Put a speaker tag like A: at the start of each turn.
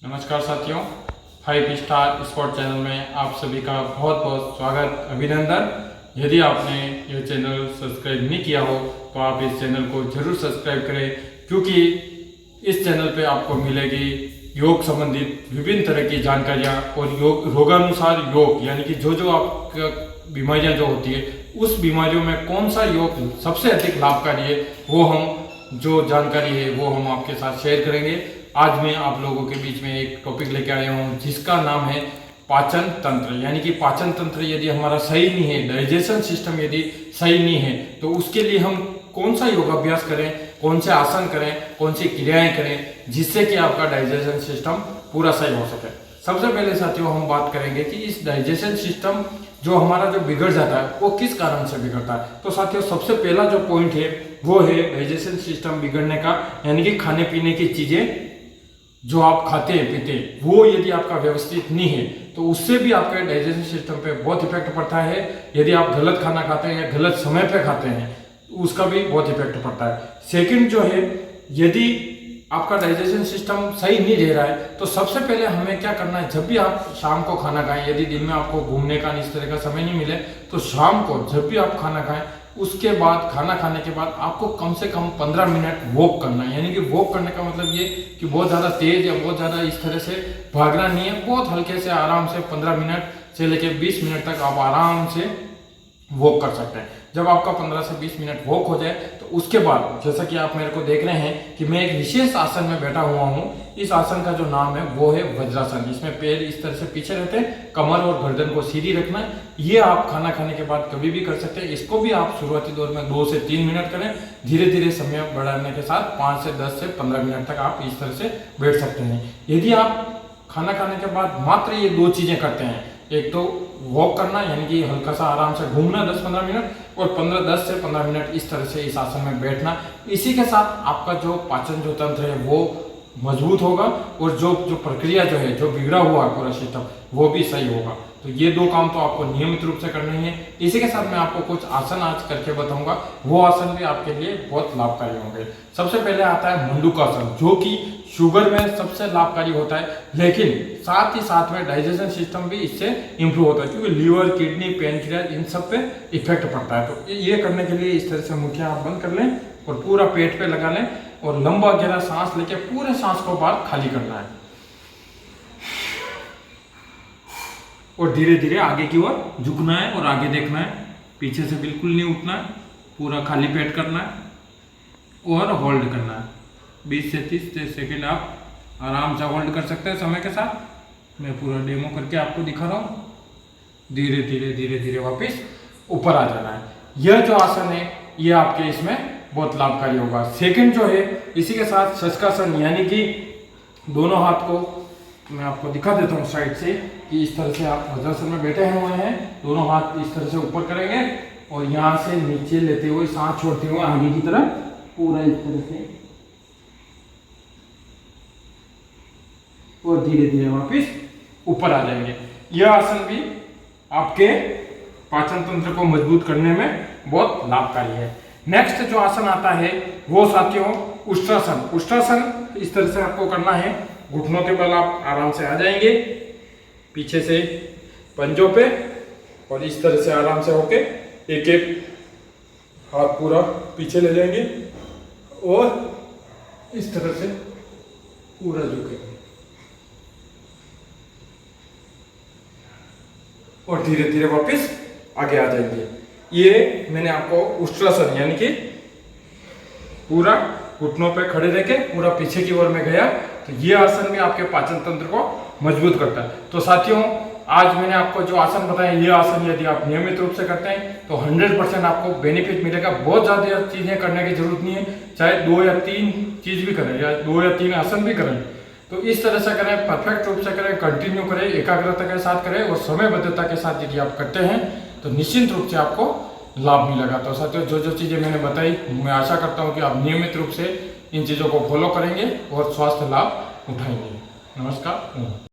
A: नमस्कार साथियों, 5 star sport channel में आप सभी का बहुत बहुत स्वागत, अभिनंदन। यदि आपने यह चैनल सब्सक्राइब नहीं किया हो तो आप इस चैनल को जरूर सब्सक्राइब करें, क्योंकि इस चैनल पे आपको मिलेगी योग संबंधित विभिन्न तरह की जानकारियाँ और योग रोगानुसार योग, यानी कि जो आपका बीमारियाँ जो होती है उस बीमारियों में कौन सा योग सबसे अधिक लाभकारी है, वो हम जो जानकारी है वो हम आपके साथ शेयर करेंगे। आज मैं आप लोगों के बीच में एक टॉपिक लेके आया हूँ जिसका नाम है पाचन तंत्र। यानी कि पाचन तंत्र यदि हमारा सही नहीं है, डाइजेशन सिस्टम यदि सही नहीं है, तो उसके लिए हम कौन सा योगाभ्यास करें, कौन से आसन करें, कौन सी क्रियाएं करें जिससे कि आपका डाइजेशन सिस्टम पूरा सही हो सके। सबसे पहले साथियों हम बात करेंगे कि इस डाइजेशन सिस्टम जो हमारा जो बिगड़ जाता है वो किस कारण से बिगड़ता है। तो साथियों सबसे पहला जो पॉइंट है वो है डाइजेशन सिस्टम बिगड़ने का, यानी कि खाने पीने की चीजें जो आप खाते हैं पीते हैं वो यदि आपका व्यवस्थित नहीं है तो उससे भी आपके डाइजेशन सिस्टम पे बहुत इफेक्ट पड़ता है। यदि आप गलत खाना खाते हैं या गलत समय पे खाते हैं उसका भी बहुत इफेक्ट पड़ता है। सेकंड जो है, यदि आपका डाइजेशन सिस्टम सही नहीं रह रहा है तो सबसे पहले हमें क्या करना है, जब भी आप शाम को खाना खाएं, यदि दिन में आपको घूमने का इस तरह का समय नहीं मिले तो शाम को जब भी आप खाना खाएं उसके बाद, खाना खाने के बाद आपको कम से कम 15 मिनट वॉक करना है। यानी कि वॉक करने का मतलब ये कि बहुत ज़्यादा तेज या बहुत ज़्यादा इस तरह से भागना नहीं है, बहुत हल्के से आराम से 15 मिनट से लेकर 20 मिनट तक आप आराम से वॉक कर सकते हैं। जब आपका 15 से 20 मिनट वॉक हो जाए तो उसके बाद, जैसा कि आप मेरे को देख रहे हैं कि मैं एक विशेष आसन में बैठा हुआ हूँ। इस आसन का जो नाम है वो है वज्रासन। इसमें पैर इस तरह से पीछे रहते हैं, कमर और गर्दन को सीधी रखना है। ये आप खाना खाने के बाद कभी भी कर सकते हैं। इसको भी आप शुरुआती दौर में 2 से 3 मिनट करें, धीरे धीरे समय बढ़ाने के साथ 5 से 10 से 15 मिनट तक आप इस तरह से बैठ सकते हैं। यदि आप खाना खाने के बाद मात्र ये 2 चीजें करते हैं, एक तो वॉक करना यानी कि हल्का सा आराम से घूमना 10-15 मिनट, और 10 से 15 मिनट इस तरह से इस आसन में बैठना, इसी के साथ आपका जो पाचन जो तंत्र है वो मजबूत होगा और जो प्रक्रिया जो है, जो बिगड़ा हुआ है पूरा सिस्टम, वो भी सही होगा। तो ये 2 काम तो आपको नियमित रूप से करने ही है। इसी के साथ मैं आपको कुछ आसन आज करके बताऊंगा, वो आसन भी आपके लिए बहुत लाभकारी होंगे। सबसे पहले आता है मंडूकासन, जो कि शुगर में सबसे लाभकारी होता है, लेकिन साथ ही साथ में डाइजेशन सिस्टम भी इससे इंप्रूव होता है, क्योंकि लीवर, किडनी, पैनक्रियाज इन सब पे इफेक्ट पड़ता है। तो ये करने के लिए इस तरह से मुट्ठियां आप बंद कर लें और पूरा पेट पे लगा लें और लंबा गहरा सांस लेके पूरे सांस को बाहर खाली करना है और धीरे धीरे आगे की ओर झुकना है और आगे देखना है, पीछे से बिल्कुल नहीं उठना है, पूरा खाली पेट करना है और होल्ड करना है। 20 से 30 सेकेंड आप आराम से होल्ड कर सकते हैं समय के साथ। मैं पूरा डेमो करके आपको दिखा रहा हूँ। धीरे धीरे वापस ऊपर आ जाना है। यह जो आसन है ये आपके इसमें बहुत लाभकारी होगा। सेकंड जो है, इसी के साथ शशकासन, यानी कि दोनों हाथ को मैं आपको दिखा देता हूँ साइड से कि इस तरह से आप वज्रासन में बैठे हुए हैं, दोनों हाथ इस तरह से ऊपर करेंगे और यहाँ से नीचे लेते हुए सांस छोड़ते हुए आगे की तरफ पूरा इस तरह से, और धीरे धीरे वापस ऊपर आ जाएंगे। यह आसन भी आपके पाचन तंत्र को मजबूत करने में बहुत लाभकारी है। नेक्स्ट जो आसन आता है वो साथियों उष्ट्रासन। उष्ट्रासन इस तरह से आपको करना है, घुटनों के बल आप आराम से आ जाएंगे, पीछे से पंजों पे, और इस तरह से आराम से होके एक एक हाथ पूरा पीछे ले जाएंगे और इस तरह से पूरा झुकेंगे और धीरे धीरे वापस आगे आ जाएंगे। ये मैंने आपको उष्ट्रासन यानी कि पूरा घुटनों पे खड़े रह के पूरा पीछे की ओर में गया, तो ये आसन भी आपके पाचन तंत्र को मजबूत करता है। तो साथियों आज मैंने आपको जो आसन बताया, ये आसन यदि आप नियमित रूप से करते हैं तो 100% आपको बेनिफिट मिलेगा। बहुत ज़्यादा चीज़ें करने की जरूरत नहीं है, चाहे 2 या 3 चीज़ भी करें या 2 या 3 आसन भी करें, तो इस तरह से करें, परफेक्ट रूप से करें, कंटिन्यू करें, एकाग्रता के साथ करें और समयबद्धता के साथ यदि आप करते हैं तो निश्चित रूप से आपको लाभ मिलेगा। तो साथियों जो चीज़ें मैंने बताई, मैं आशा करता हूँ कि आप नियमित रूप से इन चीज़ों को फॉलो करेंगे और स्वास्थ्य लाभ उठाएंगे। नमस्कार।